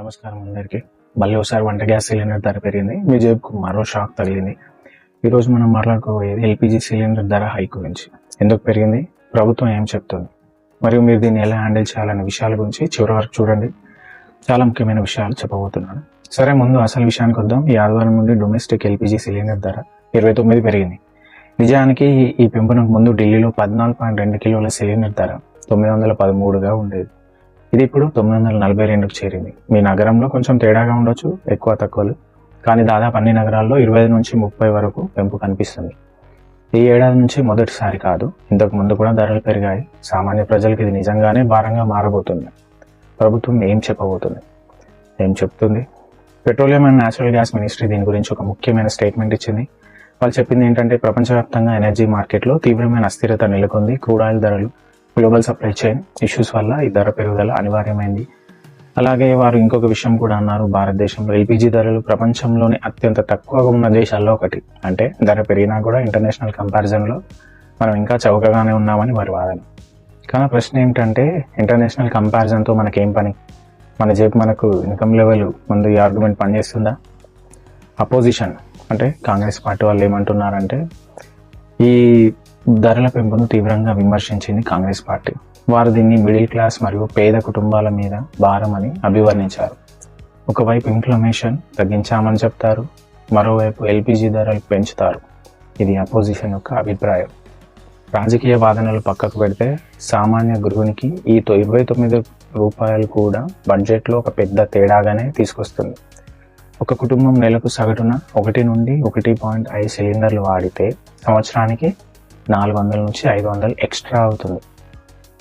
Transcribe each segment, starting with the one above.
నమస్కారం అందరికీ. మళ్ళీ ఒకసారి వంట గ్యాస్ సిలిండర్ ధర పెరిగింది. మీ జేబుకు మరో షాక్ తగిలింది. ఈరోజు మనం మాట్లాడుకోబోయేది ఎల్పిజి సిలిండర్ ధర హైక్ గురించి. ఎందుకు పెరిగింది, ప్రభుత్వం ఏం చెప్తుంది, మరియు మీరు దీన్ని ఎలా హ్యాండిల్ చేయాలనే విషయాల గురించి చివరి వరకు చూడండి. చాలా ముఖ్యమైన విషయాలు చెప్పబోతున్నాను. సరే, ముందు అసలు విషయానికి వద్దాం. ఈ ఆదివారం నుండి డొమెస్టిక్ ఎల్పిజి సిలిండర్ ధర 29 పెరిగింది. నిజానికి ఈ పెంపునకు ముందు ఢిల్లీలో 14.2 కిలోల సిలిండర్ ధర 913గా ఉండేది. ఇది ఇప్పుడు 942కు చేరింది. మీ నగరంలో కొంచెం తేడాగా ఉండొచ్చు, ఎక్కువ తక్కువలు, కానీ దాదాపు అన్ని నగరాల్లో 25 నుంచి 30 వరకు పెంపు కనిపిస్తుంది. ఈ ఏడాది నుంచి మొదటిసారి కాదు, ఇంతకు ముందు కూడా ధరలు పెరిగాయి. సామాన్య ప్రజలకు ఇది నిజంగానే భారంగా మారబోతుంది. ప్రభుత్వం ఏం చెప్పబోతుంది, ఏం చెప్తుంది? Petroleum and natural gas ministry దీని గురించి ఒక ముఖ్యమైన స్టేట్మెంట్ ఇచ్చింది. వాళ్ళు చెప్పింది ఏంటంటే, ప్రపంచవ్యాప్తంగా ఎనర్జీ మార్కెట్లో తీవ్రమైన అస్థిరత నెలకొంది. క్రూడ్ ఆయిల్ ధరలు, గ్లోబల్ సప్లై చైన్ ఇష్యూస్ వల్ల ఈ ధర పెరుగుదల అనివార్యమైంది. అలాగే వారు ఇంకొక విషయం కూడా అన్నారు, భారతదేశంలో ఎల్పిజి ధరలు ప్రపంచంలోని అత్యంత తక్కువగా ఉన్న దేశాల్లో ఒకటి. అంటే ధర పెరిగినా కూడా ఇంటర్నేషనల్ కంపారిజన్లో మనం ఇంకా చౌకగానే ఉన్నామని వారి వాదన. కానీ ప్రశ్న ఏమిటంటే, ఇంటర్నేషనల్ కంపారిజన్తో మనకేం పని? మన జేబు, మనకు ఇన్కమ్ లెవెల్ ముందు ఈ ఆర్గ్యుమెంట్ పనిచేస్తుందా? అపోజిషన్ అంటే కాంగ్రెస్ పార్టీ వాళ్ళు ఏమంటున్నారంటే, ఈ ధరల పెంపును తీవ్రంగా విమర్శించింది కాంగ్రెస్ పార్టీ. వారు దీన్ని మిడిల్ క్లాస్ మరియు పేద కుటుంబాల మీద భారం అని అభివర్ణించారు. ఒకవైపు ఇన్ఫ్లమేషన్ తగ్గించామని చెప్తారు, మరోవైపు ఎల్పిజి ధరలు పెంచుతారు. ఇది అపోజిషన్ యొక్క అభిప్రాయం. రాజకీయ వాదనలు పక్కకు పెడితే, సామాన్య గృహిణికి ఈ 29 రూపాయలు కూడా బడ్జెట్లో ఒక పెద్ద తేడాగానే తీసుకొస్తుంది. ఒక కుటుంబం నెలకు సగటున 1 నుండి 1.5 సిలిండర్లు వాడితే సంవత్సరానికి 400 నుంచి 500 ఎక్స్ట్రా అవుతుంది.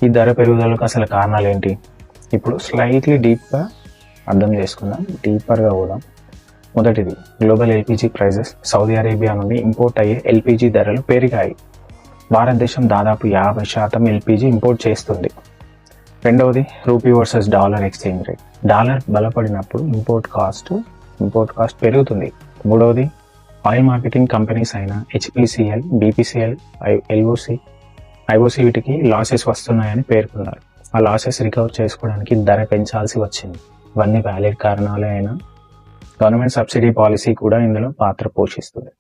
ఈ ధర పెరుగుదలకు అసలు కారణాలు ఏంటి? ఇప్పుడు స్లైట్లీ డీప్గా అర్థం చేసుకుందాం, డీపర్గా పోదాం. మొదటిది, global LPG prices. Saudi Arabia నుండి ఇంపోర్ట్ అయ్యే ఎల్పిజి ధరలు పెరిగాయి. భారతదేశం దాదాపు 50% ఎల్పిజి ఇంపోర్ట్ చేస్తుంది. రెండవది, rupee versus dollar exchange rate. Dollar బలపడినప్పుడు ఇంపోర్ట్ కాస్ట్ పెరుగుతుంది. మూడవది, ఆయిల్ మార్కెటింగ్ కంపెనీస్ అయిన హెచ్పిసిఎల్, బీపీసీఎల్, ఐఓసి వీటికి లాసెస్ వస్తున్నాయని పేర్కొన్నారు. ఆ లాసెస్ రికవర్ చేసుకోవడానికి ధర పెంచాల్సి వచ్చింది. ఇవన్నీ వ్యాలిడ్ కారణాలే అయినా గవర్నమెంట్ సబ్సిడీ పాలసీ కూడా ఇందులో పాత్ర పోషిస్తుంది.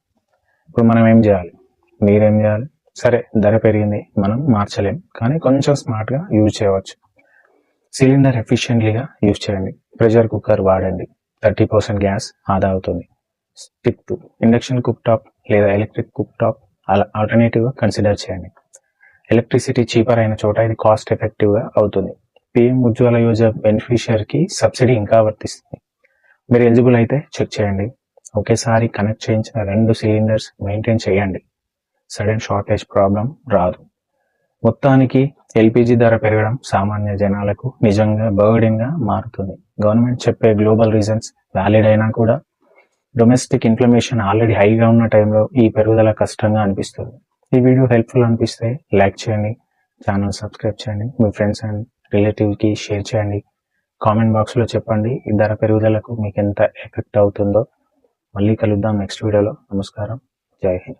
ఇప్పుడు మనం ఏం చేయాలి, మీరేం చేయాలి? సరే, ధర పెరిగింది, మనం మార్చలేం, కానీ కొంచెం స్మార్ట్గా యూజ్ చేయవచ్చు. సిలిండర్ ఎఫిషియెంట్లీగా యూజ్ చేయండి. ప్రెషర్ కుక్కర్ వాడండి, 30% గ్యాస్ ఆదా అవుతుంది. Stick to induction cook top లేదా ఎలక్ట్రిక్ కుక్ టాప్ ఆల్టర్నేటివ్గా కన్సిడర్ చేయండి. ఎలక్ట్రిసిటీ చీపర్ అయిన చోట ఇది కాస్ట్ ఎఫెక్టివ్గా అవుతుంది. పిఎం ఉజ్వల యోజన బెనిఫిషియర్కి సబ్సిడీ ఇంకా వర్తిస్తుంది. మీరు ఎలిజిబుల్ అయితే చెక్ చేయండి. ఒకేసారి కనెక్ట్ చేయించిన 2 సిలిండర్స్ మెయింటైన్ చేయండి. సడన్ షార్టేజ్ ప్రాబ్లం రాదు. మొత్తానికి ఎల్పిజి ధర పెరగడం సామాన్య జనాలకు నిజంగా బర్డెన్గా మారుతుంది. గవర్నమెంట్ చెప్పే గ్లోబల్ రీజన్స్ వ్యాలిడ్ అయినా కూడా డొమెస్టిక్ ఇన్ఫ్లమేషన్ ఆల్రెడీ హైగా ఉన్న టైంలో ఈ పెరుగుదల కష్టంగా అనిపిస్తుంది. ఈ వీడియో హెల్ప్ఫుల్ అనిపిస్తే లైక్ చేయండి, ఛానల్ సబ్స్క్రైబ్ చేయండి, మీ ఫ్రెండ్స్ అండ్ రిలేటివ్కి షేర్ చేయండి. కామెంట్ బాక్స్లో చెప్పండి ఈ ధర పెరుగుదలకు మీకు ఎంత ఎఫెక్ట్ అవుతుందో. మళ్ళీ కలుద్దాం నెక్స్ట్ వీడియోలో. నమస్కారం, జై హింద్.